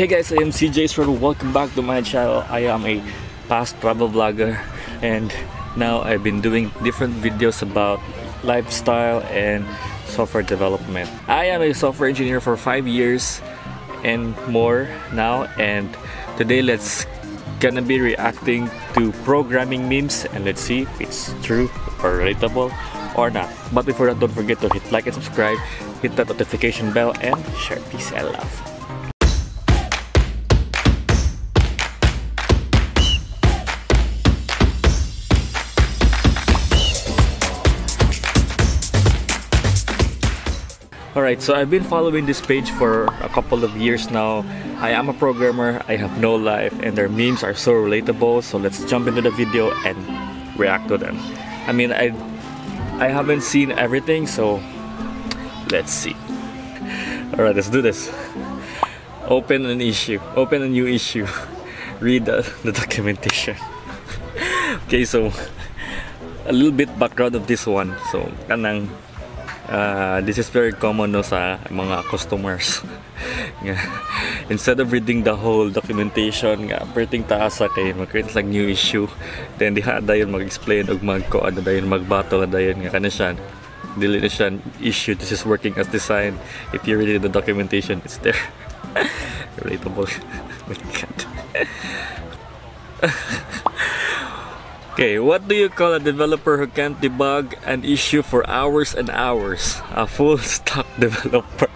Hey guys, I am CJestrada. Welcome back to my channel. I am a past travel vlogger and now I've been doing different videos about lifestyle and software development. I am a software engineer for 5 years and more now, and today let's gonna be reacting to programming memes and let's see if it's true or relatable or not. But before that, don't forget to hit like and subscribe, hit that notification bell and share. Peace and love. Alright, so I've been following this page for a couple of years now. I am a programmer, I have no life, and their memes are so relatable. So let's jump into the video and react to them. I mean, I haven't seen everything, so let's see. Alright, let's do this. Open a new issue. Read the documentation. Okay, so a little bit background of this one. So, this is very common no, sa mga customers. Instead of reading the whole documentation, perting taasa kay mag-create like new issue, then diha dayon mag-explain og mag-code dayon mag-battle dayon nga kana siya dili na siya issue. This is working as designed. If you read the documentation, it's there. Relatable. My God. Okay, what do you call a developer who can't debug an issue for hours and hours? A full stack developer.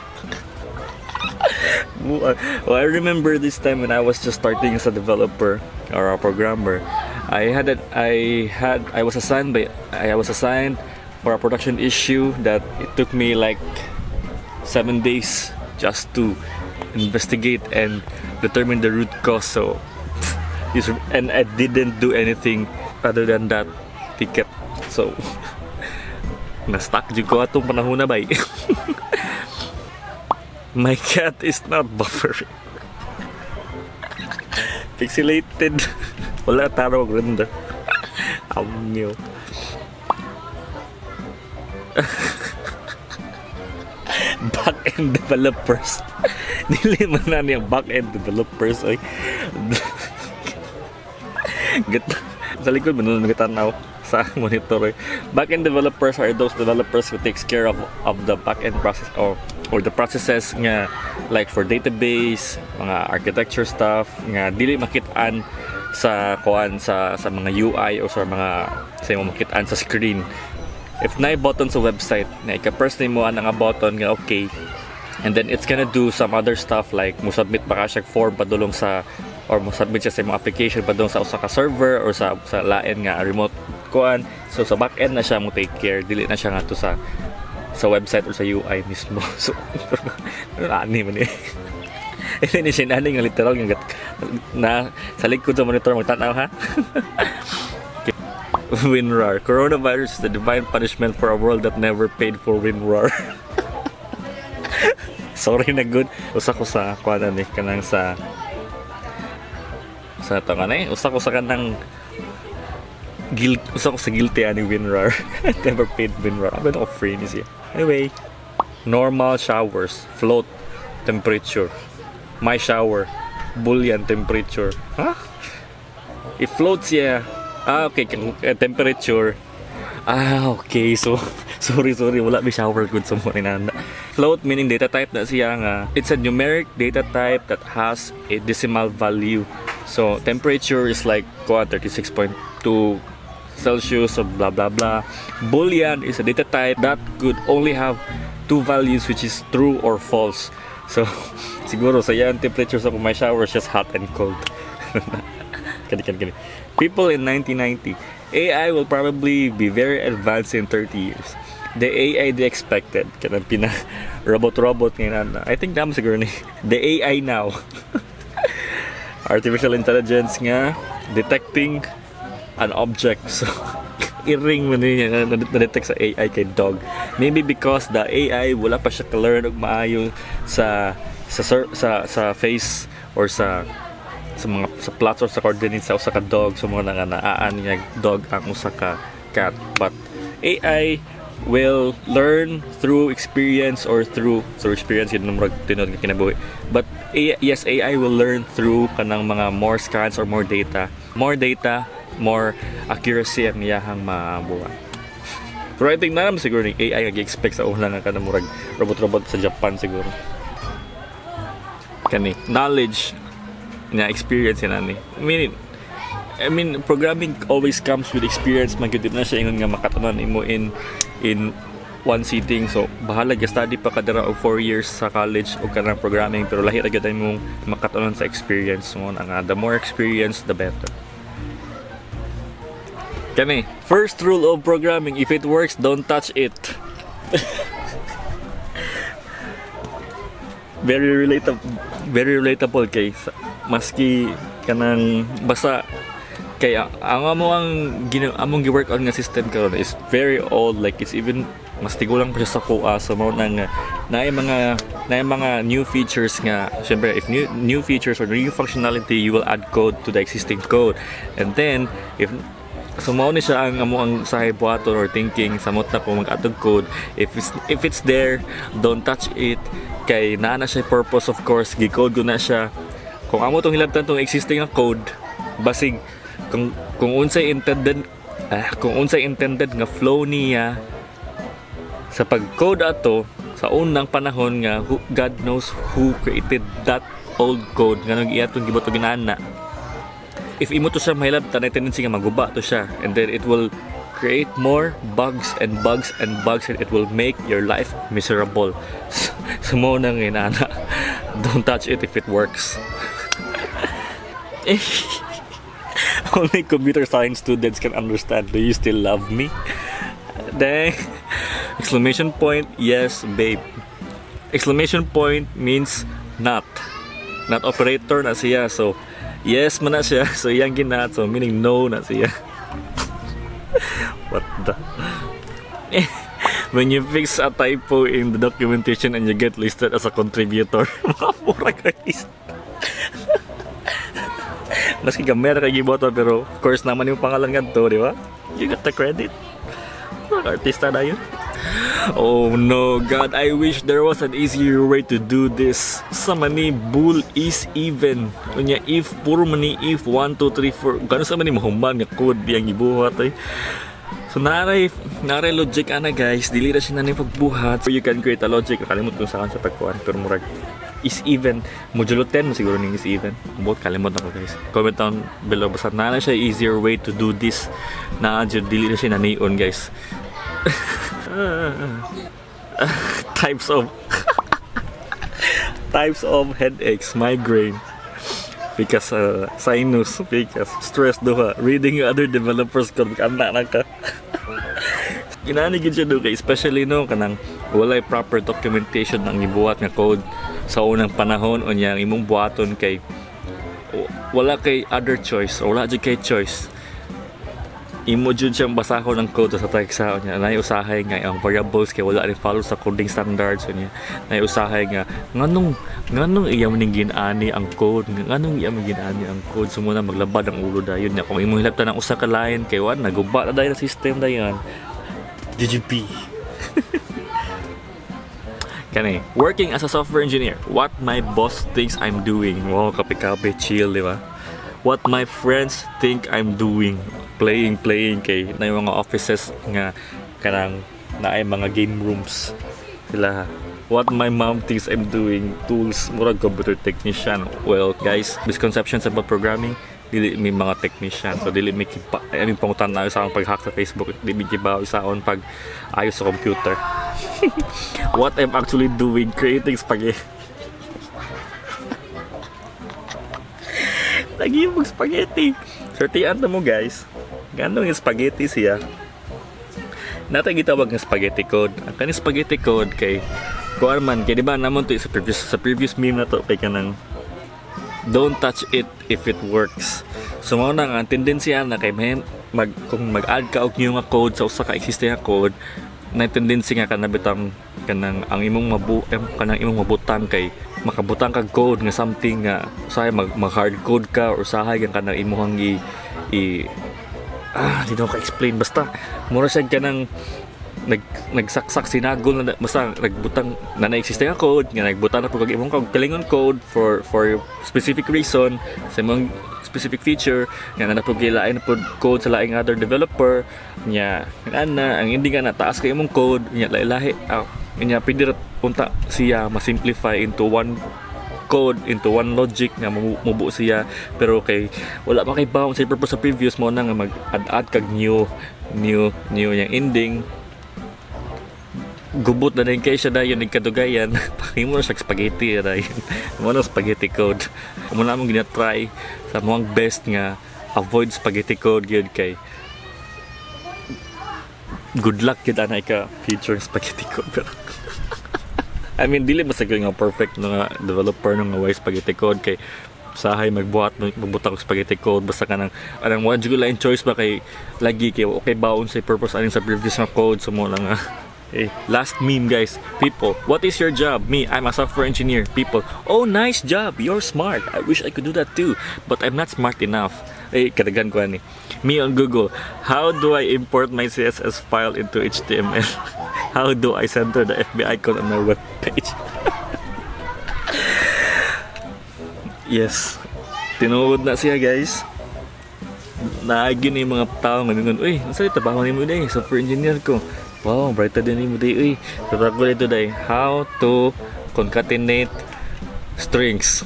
Well, I remember this time when I was just starting as a developer or a programmer. I was assigned for a production issue that it took me like 7 days just to investigate and determine the root cause. So, and I didn't do anything other than that ticket. So, na-stuck jud ko atong panahon na bay. My cat is not buffering. Pixelated. Wala taro ganda. Amyo. Back-end developers. Dili man na niya back-end developers ay. Sa likod mo nagtanaw sa monitor. Back-end developers are those developers who takes care of the back-end process or the processes nga, like for database, mga architecture stuff nga dili makitaan sa kuan sa mga UI o sa mga makitaan sa screen. If na button sa website na ika-press nimo ang button nga okay, and then it's gonna do some other stuff like mo submit pa ka siya form padulong sa or mo submit siya sa mga application padung sa usa ka server or sa lain nga remote kuan. So sa back end na siya mo take care, dili na siya nga to sa website or sa UI mismo. So ani man eh. Ini siya nani nga literal nga na sa likod sa monitor magtanaw ha. WinRAR. Coronavirus is the divine punishment for a world that never paid for WinRAR. Sorry na good. Usa ko sa kuan ni kanang sa tangan usa ko sa kanang guilty ani WinRAR. Never paid WinRAR. I'm not free ni siya. Anyway, normal showers, float temperature. My shower, boolean temperature. Huh? If floats siya, okay, temperature. Okay, so sorry, wala may shower good sa mo inanda. Float meaning data type na siya nga. It's a numeric data type that has a decimal value. So temperature is like 36.2 Celsius or blah blah blah. Boolean is a data type that could only have 2 values, which is true or false. So siguro sa yan temperature sa my shower is just hot and cold. Kani. People in 1990, AI will probably be very advanced in 30 years. The AI they expected, kanang pina robot ngayon. I think naman siguro ni the AI now. Artificial intelligence nga detecting an object. So i-ring mo niya na-detect sa AI kay dog. Maybe because the AI wala pa siya ka-learn og maayo sa face or sa plots or sa coordinates sa usa ka dog. So mga naaan niya dog ang usa ka cat. But AI will learn through experience or through experience yun namang tinod nga kinabuhi. But yes, AI will learn through kanang mga more scans or more data, more accuracy ang iyahang mabuhat. Pero I think na naman siguro ng AI nag-expect sa una nga kanang murag robot-robot sa Japan siguro. Kani knowledge na experience yan ani. I mean programming always comes with experience. Magkutip na siya ingon nga makatanan imo in one sitting. So bahala ga study pa kadara og 4 years sa college o kanang programming, pero lahi ra gyud imong makatanon sa experience mo nga. The more experience the better. Kani, first rule of programming, if it works, don't touch it. Very relatable kay maski kanang basta kaya ang among gi-work on nga system karon is very old, like it's even mas tigulang pa siya sa kuha. So mo nang naay mga new features nga syempre if new features or new functionality, you will add code to the existing code, and then if so mao ni siya ang amo sahay buhaton or thinking sa mot na kung mag-add code. If it's there, don't touch it kay naa na siya purpose. Of course gi-code ko na siya. Kung amo tong hilabtan tong existing nga code, basig kung unsay intended nga flow niya sa pag-code ato sa unang panahon nga God knows who created that old code nga nang iyatong gibuto ginana. If imo to siya mahilabtan, ay tendency nga maguba to siya, and then it will create more bugs and it will make your life miserable. So mo nang inana, don't touch it if it works. Only computer science students can understand. Do you still love me? Dang. Exclamation point, yes babe. Exclamation point means not operator na siya, so yes man na siya, so iyang ginat, so meaning no na siya. What the when you fix a typo in the documentation and you get listed as a contributor, mura ka list. Maski gamera ka giboto, pero of course naman yung pangalan nga to, di ba? You got the credit. Artista na yun. Oh no, God, I wish there was an easier way to do this. Sa mani bull is even. Unya if puro mani if 1 2 3 4. Gano sa mani mahuman nga code yang gibuhat ay. So naray logic ana guys, dili ra siya na ni pagbuhat. So you can create a logic. Kalimot kung saan sa pagkuan, pero murag is even. Modulo 10 mo siguro ning is even. Bot kalimot ako guys. Comment down below basta na siya easier way to do this. Na jud dili ra siya na nion guys. Types of headaches, migraine, because sinus, because stress duha, reading other developers code, anak na ka. Ginanigid siya duha, especially no kanang walay proper documentation ng gibuhat nga code sa unang panahon, o niyang imong buhaton kay wala kay other choice, o wala jud kay choice. Imo jud siyang basahon ng code sa teksa niya. Nay usahay nga ang variables kay wala rin follow sa coding standards niya. Nay usahay nga nganong iya man ginani ang code, nganong iya man ginani ang code, sumuna maglabad ang ulo dayon niya. Kung imo hilabtan ang usa ka line kay wan naguba na dayon ang system dayon. GGP. Kani, working as a software engineer, what my boss thinks I'm doing. Wow, kape-kape, chill, di ba? What my friends think I'm doing. Playing kay na yung mga offices nga kanang na ay mga game rooms sila. What my mom thinks I'm doing, tools, murag computer technician. Well guys, misconceptions about programming, dili may mga technician, so dili may kipa aming pangutan na sa pag-hack sa Facebook, dili may kiba isaon pag ayos sa computer. What I'm actually doing, creating spaghetti. Lagi yung spaghetti. Sortian na mo guys. Ganong yung spaghetti siya. Natay gitawag ng spaghetti code. Ang kaning spaghetti code kay kuan man kay di ba namon to sa previous meme na to kay kanang don't touch it if it works. So mao nang ang tendency na kay kung mag-add ka og new nga code sa usa ka existing nga code, na tendency nga kanabitang kanang ang imong mabutang kay makabutang kag code nga something nga usahay mag-hard code ka or usahay nga kanang imuhang di ko ka explain, basta mura siya kanang nagsaksak sinagol na basta nagbutang na na-exist nga code nga nagbutang na po kag imong kalingon code for specific reason sa imong specific feature nga na po gilain po code sa laing other developer nya ana ang hindi nga na taas kay imong code nya lahi nya pwede punta siya ma-simplify into one code, into one logic nga mubuo siya, pero kay wala pa kay bound sa purpose sa previous mo na nga mag-add kag new yung ending gubot na din kay siya dayon nagkadugayan pakimo na siya spaghetti dayon mo na spaghetti code mo na mong gina-try sa mga best nga avoid spaghetti code gyud kay good luck gyud anay ka future spaghetti code pero I mean dili masagol nga perfect nga developer nga way spaghetti code kay sahay magbutak og spaghetti code basta kanang anang mo jud line choice ba kay lagi kay okay baon sa purpose aning sa previous nga code so mo lang hey, last meme guys. People, what is your job? Me, I'm a software engineer. People, oh nice job, you're smart. I wish I could do that too, but I'm not smart enough. Hey, kadagan ko ani. Me on Google, how do I import my CSS file into HTML? How do I center the FBI icon on my web page? Yes, tinuod na siya guys. Naagi na yung mga tao ngayon, uy, nasa trabaho ni mo day, software engineer ko. Wow, brighter din mo day, uy. Tuturo ko dito day, how to concatenate strings.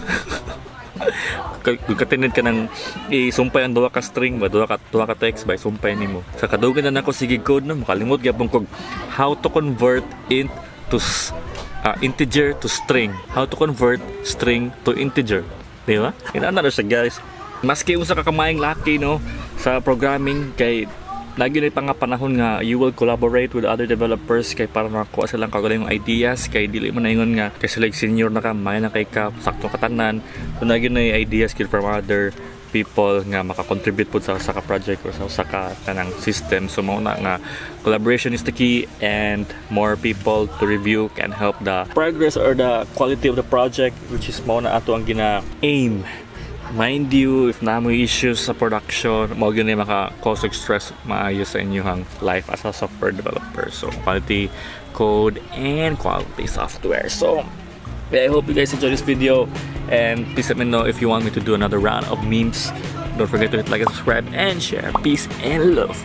Concatenate ka ng isumpay ang duwa ka string ba, duwa ka text ba, isumpay nimo. Sa kadugan na nako sige code na, makalimot gyapon kog how to convert into integer to string. How to convert string to integer. Di ba? Inana na siya guys. Maski unsa ka kamayang laki no sa programming kay lagi na pang panahon nga you will collaborate with other developers kay para makakuha silang kagaling ideas kay dili man ingon nga kay sila senior na ka may na kay ka sakto katanan so lagi na ideas kid from other people nga maka-contribute po sa ka project or sa ka tanang system so mao na nga collaboration is the key and more people to review can help the progress or the quality of the project which is mao na ato ang gina-aim. Mind you, if na mo issues sa production, mo gyud maka-cause stress maayos sa inyong life as a software developer. So, quality code and quality software. So, I hope you guys enjoyed this video and please let me know if you want me to do another round of memes. Don't forget to hit like and subscribe and share. Peace and love.